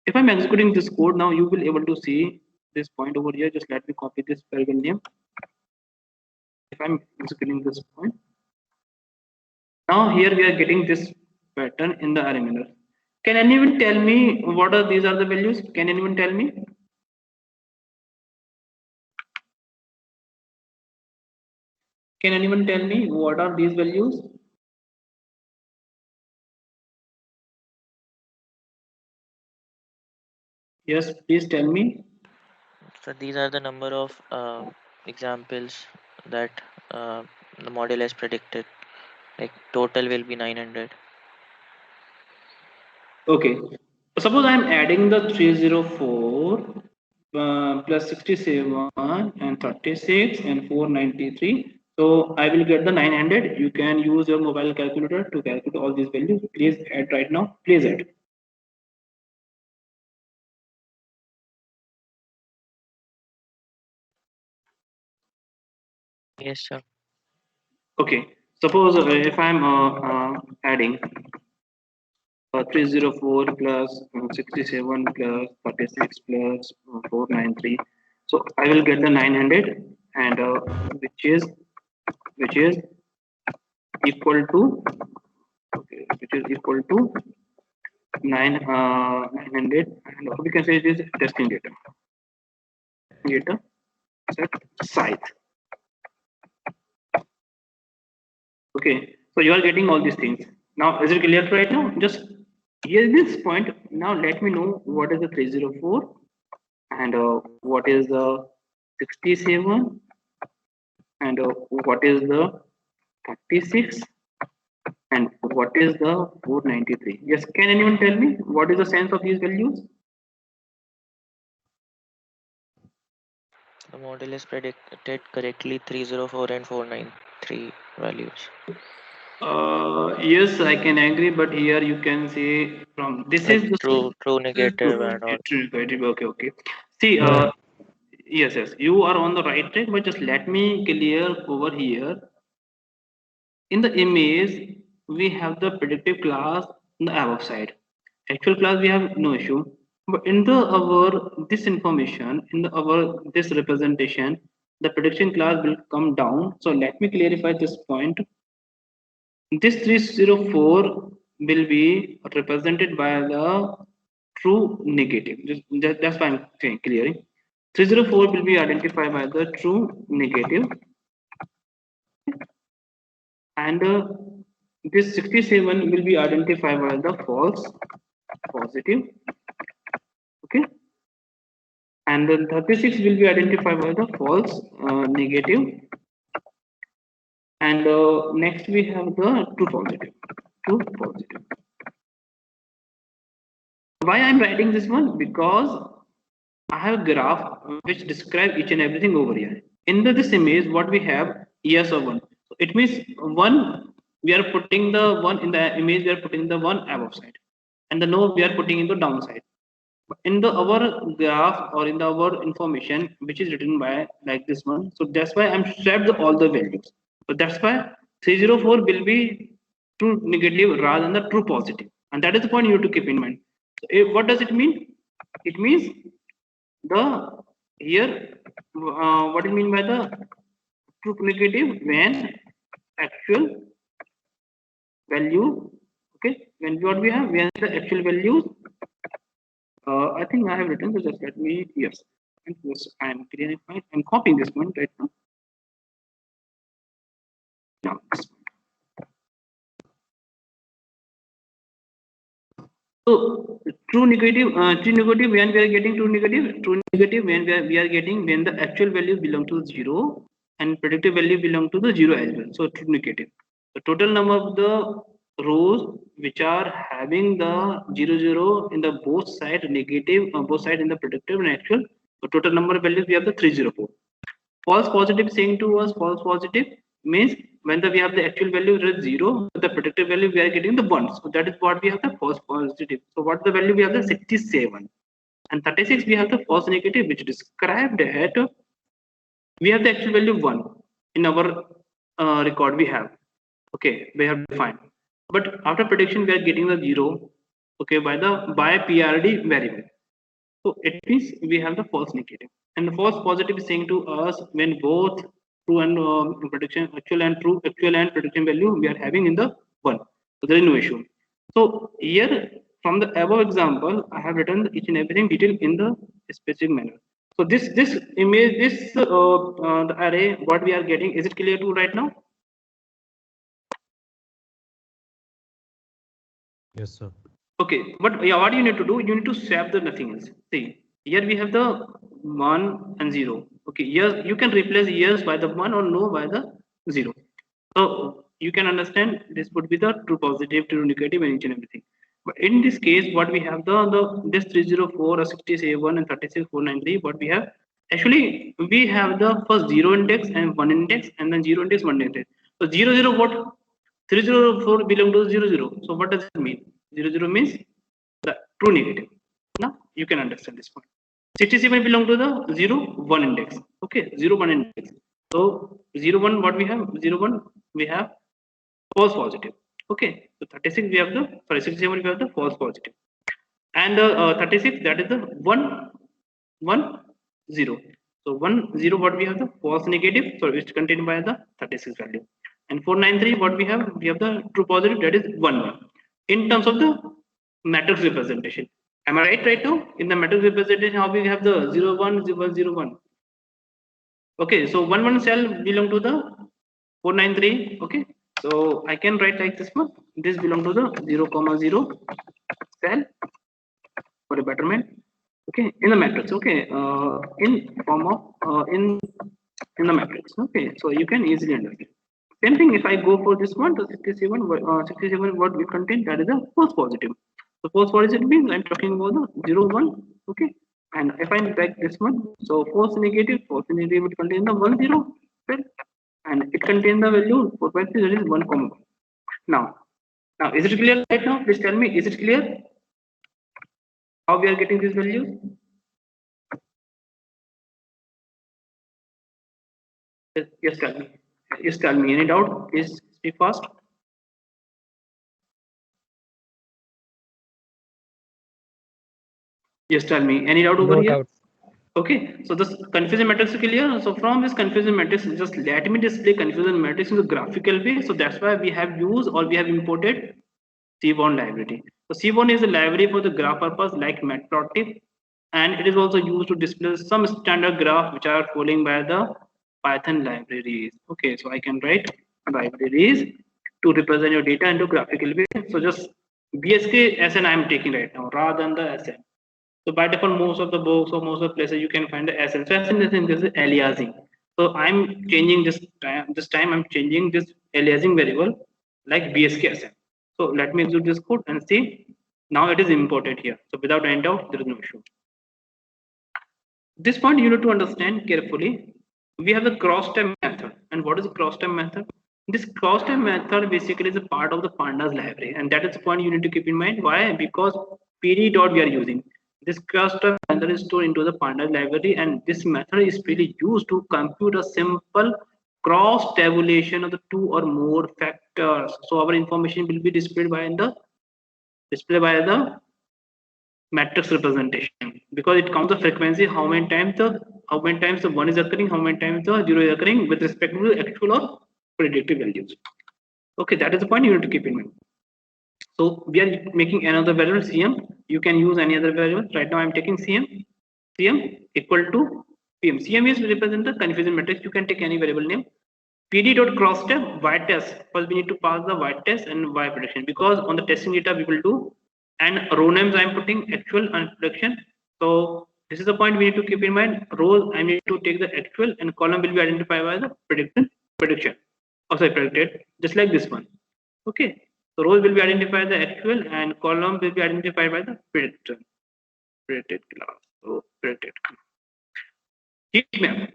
If I'm executing this code now, you will able to see this point over here. Just let me copy this variable name. If I'm executing this point, now here we are getting this pattern in the array miner. Can anyone tell me what are these are the values? Can anyone tell me? Can anyone tell me what are these values? Yes, please tell me. So these are the number of examples that the model has predicted. Like total will be 900. Okay. Suppose I'm adding the 304 plus 67 and 36 and 493. So I will get the 900. You can use your mobile calculator to calculate all these values. Please add right now. Please add. Yes, sir. Okay. Suppose if I'm adding 304 plus 67 plus 36 plus 493. So I will get the 900 and which is equal to which is equal to 900 and we can say it is testing data set size. Okay, so you are getting all these things. Now is it clear right now? Just here this point. Now let me know what is the 304 and what is the 67 and what is the 36 and what is the 493. Yes, can anyone tell me what is the sense of these values? The model has predicted correctly 304 and 493 values. Yes, I can agree, but here you can say from this Like is the true, negative, and all. okay, okay. See, yes, you are on the right track, but just let me clear over here. In the image, we have the predictive class on the above side. Actual class we have no issue, but in the our this information in the our this representation, the prediction class will come down. So let me clarify this point. This 304 will be represented by the true negative. That's why I'm saying clearing. 304 will be identified by the true negative, and this 67 will be identified by the false positive. Okay, and then 36 will be identified by the false negative, and next we have the true positive. True positive. Why I'm writing this one? Because I have a graph which describe each and everything over here. In this image, what we have yes or one. So it means one we are putting the one in the image. We are putting the one above side, and the no we are putting in the downside. In the our graph or in the our information which is written by like this one. So that's why I'm swapped all the values. So that's why 304 will be true negative rather than the true positive, and that is the point you have to keep in mind. So what does it mean? It means the here what do you mean by the true negative when actual value, okay, when what we have when the actual values I think I have written this, just let me yes, and yes, I'm clarifying, I'm copying this one right now. Now this one. So true negative when we are getting true negative when we are getting when the actual value belong to 0 and predicted value belong to the 0 as well. So true negative. The total number of the rows which are having the 0 0 in the both side negative, both side in the predictive and actual. The total number of values we have the 304. False positive saying to us false positive means when we have the actual value is 0, the predicted value we are getting the 1. So that is what we have the false positive. So what the value we have the 67 and 36 we have the false negative, which described that we have the actual value 1 in our record we have. Okay, we have defined. But after prediction we are getting the 0, okay, by PRD variable. So it means we have the false negative, and the false positive is saying to us when both true and prediction, actual and prediction value we are having in the 1. So there is no issue. So here from the above example, I have written each and everything detail in the specific manner. So this image, the array, what we are getting, is it clear to right now? Yes, sir. Okay, but yeah, what you need to do, you need to swap the nothing else. See, here we have the 1 and 0. Okay, here you can replace yes by the 1 or no by the 0. So you can understand this would be the true positive, true negative, and each and everything. But in this case, what we have this 304 or 67 and 36493, what we have actually we have the first 0 index and 1 index, and then 0 index, 1 index. So 0 0 what 304 belong to 0 0. So what does it mean? 0 0 means the true negative. Now you can understand this point. 67 belong to the 0 1 index. Okay, 0 1 index. So 0 1 what we have? 0 1 we have false positive. Okay, so 36 we have the 67 we have the false positive, and 36 that is the 1 1 0. So 1 0 what we have the false negative, so it's contained by the 36 value, and 493 what we have the true positive, that is 1 1. In terms of the matrix representation, am I right now? In the matrix representation, how we have the 0 1 0 0 1. Okay, so 1 1 cell belong to the 493. Okay, so I can write like this one. This belong to the 0 0 cell for a betterment. Okay, in the matrix. Okay, in form of in the matrix. Okay, so you can easily understand. Same thing if I go for this one, the 67 what we contain, that is a false positive. So false positive means I'm talking about the 0 1. Okay, and if I back this one, so false negative would contain the 1 0, well, and it contains the value 4.3, that is 1 comma 1. Now is it clear right now? Please tell me, is it clear how we are getting these values? Yes, tell me. Yes, tell me. Any doubt? Please speak fast. Yes, tell me. Any doubt over No here? doubt. Okay, so this confusion matrix is clear. So from this confusion matrix, just let me display confusion matrix in the graphical way. So that's why we have used or we have imported Seaborn library. So Seaborn is a library for the graph purpose like matplotlib, and it is also used to display some standard graph which are following by the Python libraries. Okay, so I can write libraries to represent your data into graphical way. So just BSK SN I am taking right now rather than the SN. So by default, most of the books or most of the places you can find the SN. So SN is aliasing. So I'm changing this time I'm changing this aliasing variable like BSK SN. So let me execute this code and see. Now it is imported here. So without any doubt, there is no issue. This point you need to understand carefully. We have the cross-tab method. And what is the cross-tab method? This cross-tab method basically is a part of the pandas library. And that is the point you need to keep in mind. Why? Because pd dot we are using. This cross-tab method is stored into the pandas library. And this method is really used to compute a simple cross tabulation of the 2 or more factors. So our information will be displayed by the matrix representation, because it counts the frequency, how many times the 1 is occurring, how many times the 0 is occurring with respect to the actual or predictive values. Okay, that is the point you need to keep in mind. So we are making another variable cm. You can use any other variable. Right now I'm taking cm equal to pm. Cm is represent the confusion matrix. You can take any variable name. pd dot cross tab y test. First we need to pass the y test and y prediction, because on the testing data we will do, and row names I'm putting actual and prediction. So this is the point we need to keep in mind. Rows I need to take the actual, and column will be identified by the prediction. Oh, sorry, predicted, just like this one. Okay, So rows will be identified by the actual and column will be identified by the predicted class. So predicted heat map.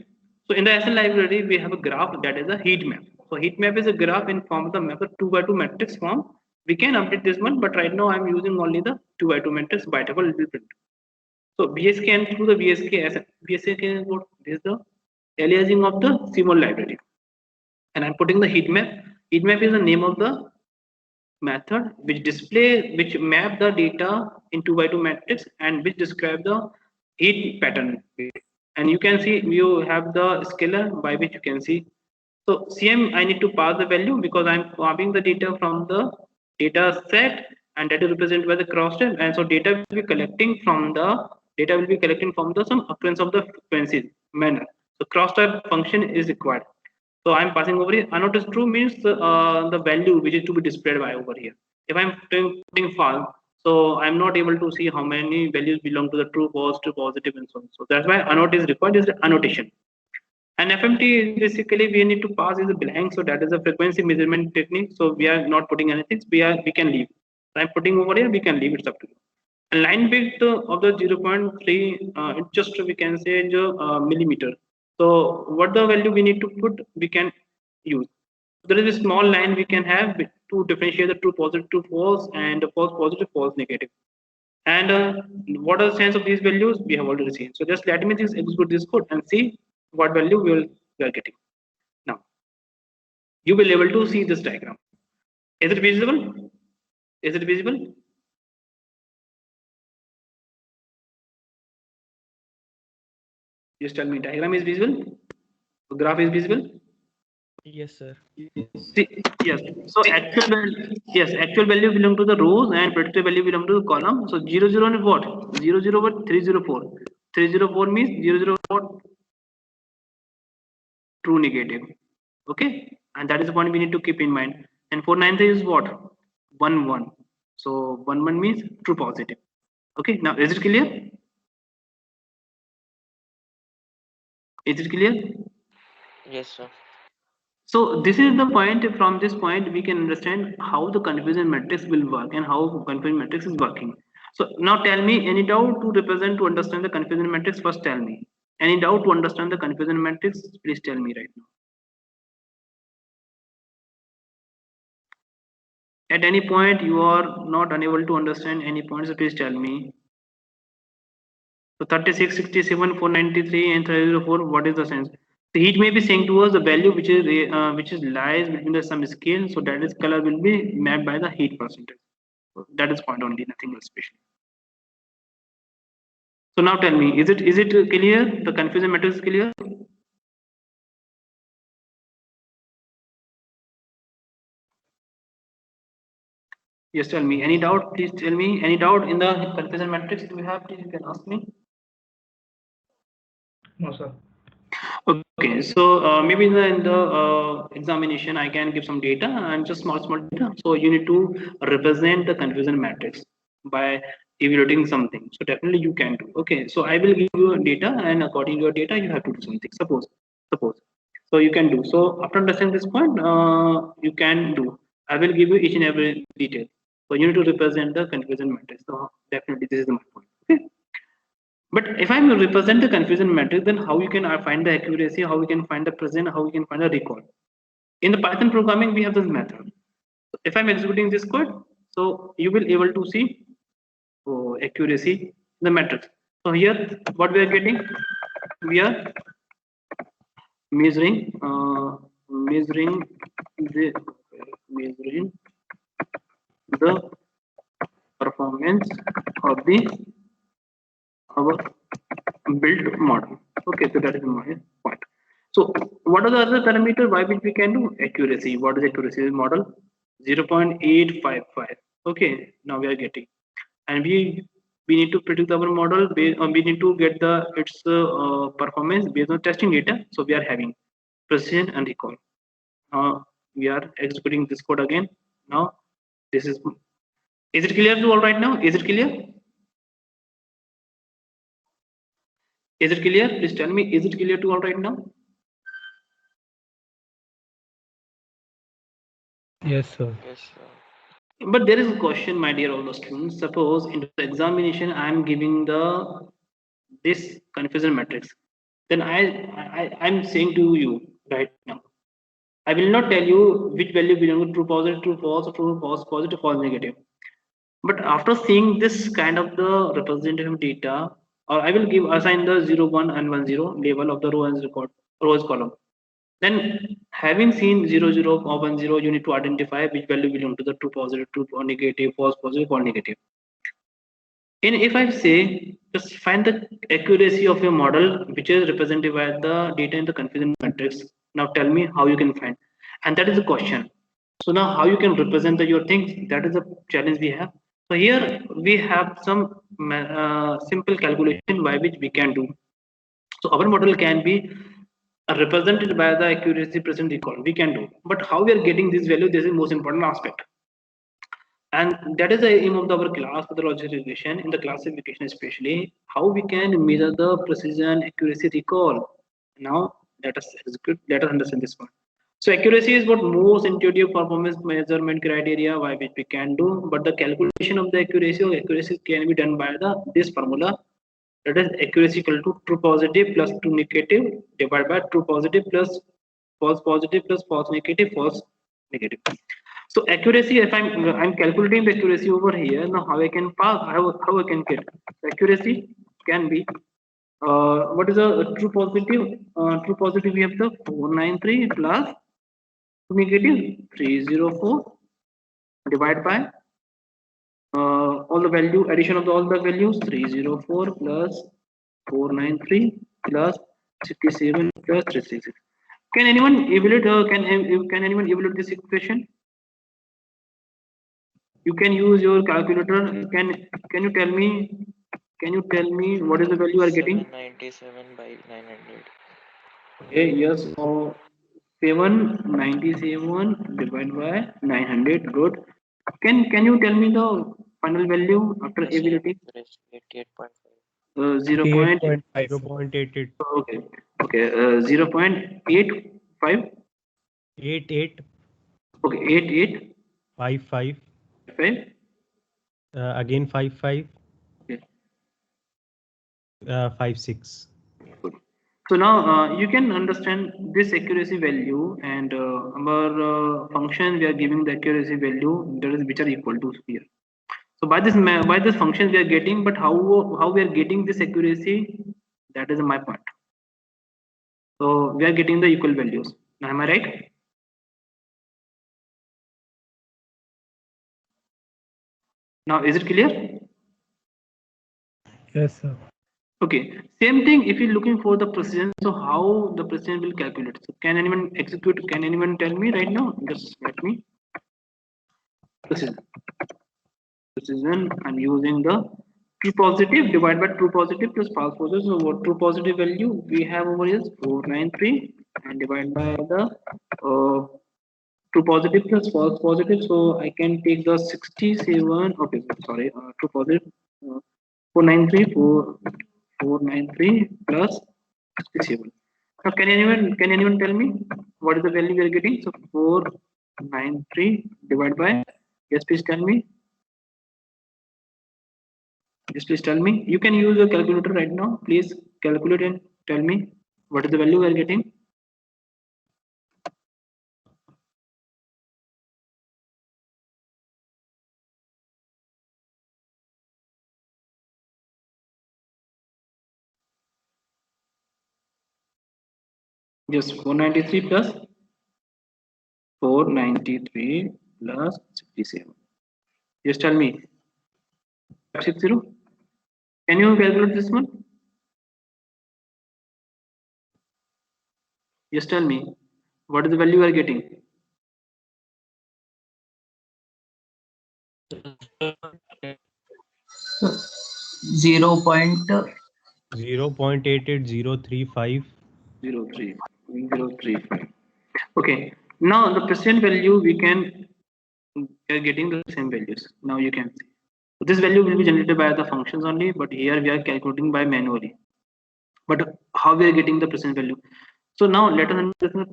So in the SL library, we have a graph that is a heat map. So heat map is a graph in form of the map of 2x2 matrix form. We can update this one, but right now I'm using only the 2x2 matrix by table little print. So BSK and through the BSK is what this is the aliasing of the CMOD library. And I'm putting the heat map. Heat map is the name of the method which map the data in 2x2 matrix and which describe the heat pattern. And you can see you have the scalar by which you can see. So CM I need to pass the value because I'm copying the data from the data set and that is represented by the cross tab, and so data will be collecting from the some occurrence of the frequencies manner. So cross tab function is required. So I'm passing over here. Anot is true means the value which is to be displayed by over here. If I'm putting false, so I'm not able to see how many values belong to the true, false, to positive, and so on. So that's why anot is required is the annotation. And FMT basically we need to pass is a blank, so that is a frequency measurement technique. So we are not putting anything. We can leave. So I'm putting over here. We can leave. It's up to you. And line width of the 0.3, it's just we can say millimeter. So what the value we need to put, we can use. There is a small line we can have to differentiate the true positive, true false, and the false positive, false negative. And what are the sense of these values? We have already seen. So just let me just execute this code and see what value we are getting. Now, you will be able to see this diagram. Is it visible? Is it visible? Just tell me, diagram is visible? The graph is visible? Yes, sir. See, yes. So actual value belong to the rows and predicted value belong to the column. So 0, 0 is what? 0, 0 what? 304. 304 means 0, 0 what? True negative. Okay, and that is the point we need to keep in mind. And 493 is what? 1, 1. So 1, 1 means true positive. Okay, now is it clear? Is it clear? Yes, sir. So this is the point. From this point, we can understand how the confusion matrix will work and how confusion matrix is working. So now tell me, any doubt to represent to understand the confusion matrix? First, tell me. Any doubt to understand the confusion matrix? Please tell me right now. At any point you are not unable to understand any points, so please tell me. So 36, 67, 493, and 304. What is the sense? The heat may be saying to us the value which is lies between the some scale. So that is color will be mapped by the heat percentage. So that is point only, nothing else special. So now tell me, is it clear? The confusion matrix is clear? Yes, tell me. Any doubt? Please tell me. Any doubt in the confusion matrix? Do you have? Please, you can ask me. No, sir. Okay, so maybe in the examination I can give some data and just small data. So you need to represent the confusion matrix by evaluating something. So definitely you can do. Okay, so I will give you data, and according to your data you have to do something. Suppose. So you can do. So after understanding this point, you can do. I will give you each and every detail. So you need to represent the confusion matrix. So definitely this is my point. Okay. But if I represent the confusion matrix, then how you can find the accuracy, how we can find the present, how we can find the recall. In the Python programming, we have this method. So if I'm executing this code, so you will able to see accuracy in the matrix. So here, what we are getting, we are measuring the performance of our built model. Okay, so that is my point. So what are the other parameters by which we can do accuracy? What is accuracy model? 0.855. Okay, now we are getting, and we need to predict our model based on, we need to get the its performance based on testing data. So we are having precision and recall. Now we are executing this code again. Now this is it clear to all right now? Is it clear? Is it clear? Please tell me, is it clear to all right now? Yes, sir. Yes, sir. But there is a question, my dear all the students. Suppose in the examination I am giving this confusion matrix. Then I'm saying to you right now, I will not tell you which value belongs to true positive, true false, or true false positive, false negative. But after seeing this kind of the representative data, or I will assign the 0, 1 and 1, 0 label of the rows column. Then having seen 0, 0 or 1, 0, you need to identify which value belong to the true positive, true or negative, false positive, false negative. And if I say just find the accuracy of your model, which is represented by the data in the confusion matrix. Now tell me how you can find, and that is the question. So now how you can represent your things? That is a challenge we have. So here we have some simple calculation by which we can do. So our model can be represented by the accuracy present recall. We can do, but how we are getting this value? This is the most important aspect. And that is the aim of our class for the logical regression in the classification, especially how we can measure the precision, accuracy, recall. Now let us execute, let us understand this one. So accuracy is what most intuitive performance measurement criteria by which we can do, but the calculation of the accuracy can be done by this formula. That is accuracy equal to true positive plus true negative divided by true positive plus false negative, false negative. So accuracy, if I'm calculating the accuracy over here, now how I can how I can get accuracy can be what is a true positive? True positive we have the 493 plus negative 304 divided by all the value addition of all the values 304 plus 493 plus 67 plus 366. Can anyone evaluate? Can anyone evaluate this equation? You can use your calculator. Can you tell me? Can you tell me what is the value you are getting? 797 by 900. Okay, yes. So 797 divided by 900. Good. Can you tell me the final value after evaluating? 88.5. 0. 0.88. Okay. 0.85. 88. Okay. 88. 55. 5. Again 55. Okay. 56. So now you can understand this accuracy value, and our function we are giving the accuracy value that is which are equal to here. So by this function we are getting, but how we are getting this accuracy, that is my point. So we are getting the equal values. Now, am I right? Now is it clear? Yes, sir. Okay, same thing if you're looking for the precision. So how the precision will calculate? So can anyone execute? Can anyone tell me right now? Just let me. Precision. I'm using the true positive divided by true positive plus false positive. So what true positive value we have over here is 493 and divided by the true positive plus false positive. So I can take the 67. Okay, sorry. True positive 493 493 plus 67. Now can anyone tell me what is the value we are getting? So 493 divided by, yes please tell me. Yes please tell me. You can use your calculator right now. Please calculate and tell me what is the value we are getting. Yes, 493 plus 493 plus 67. Just tell me. 560. Can you calculate this one? Just tell me. What is the value you are getting? Zero point 0.88035. 0.035. Okay. Now the present value we are getting the same values. Now you can see. So this value will be generated by the functions only, but here we are calculating by manually. But how we are getting the present value? So now let us understand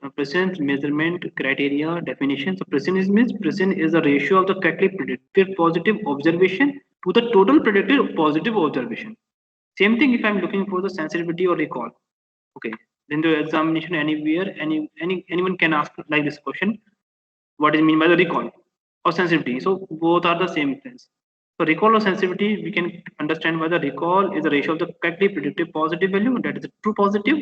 the presence measurement criteria definition. So presence means presence is the ratio of the correctly predicted positive observation to the total predicted positive observation. Same thing if I'm looking for the sensitivity or recall. Okay, then the examination anywhere, anyone can ask like this question: what is mean by the recall or sensitivity? So both are the same things. So recall or sensitivity, we can understand by the recall is the ratio of the correctly predicted positive value, that is the true positive,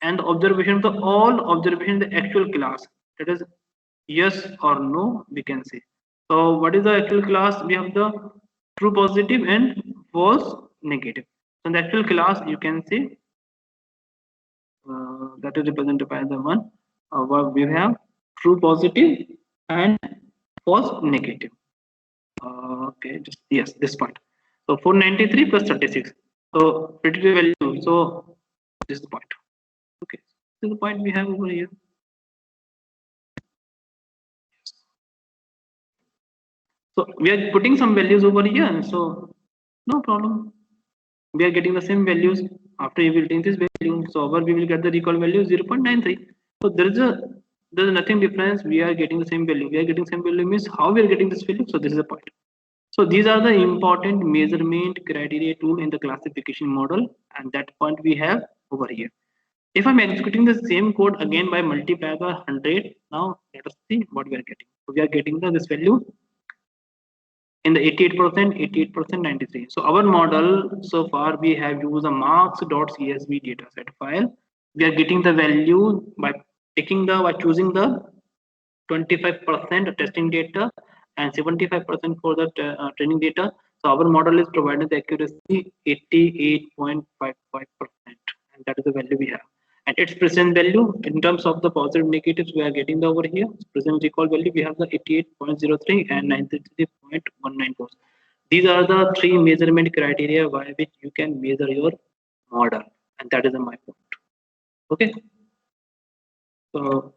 and the observation of the all observation in the actual class, that is yes or no, we can say. So what is the actual class? We have the true positive and false negative. So in the actual class, you can say that is represented by the one where we have true positive and false negative. Okay, just yes, this part. So 493 plus 36. So predicted value. So this is the point. Okay, this is the point we have over here. So we are putting some values over here. So no problem. We are getting the same values after evaluating this value. So over we will get the recall value 0.93. So there's nothing difference. We are getting the same value. We are getting same value means how we are getting this value. So this is the point. So these are the important measurement criteria tool in the classification model, and that point we have over here. If I'm executing the same code again by multiply by 100, now let us see what we are getting. So we are getting this value in the 88%, 88%, 93. So our model so far we have used a marks.csv dataset file. We are getting the value by choosing the 25% testing data and 75% for the training data. So our model is providing the accuracy 88.55%, and that is the value we have. And its present value in terms of the positive negatives we are getting the over here. Present recall value we have the 88.03 and 93.194. These are the three measurement criteria by which you can measure your model, and that is my point. Okay. So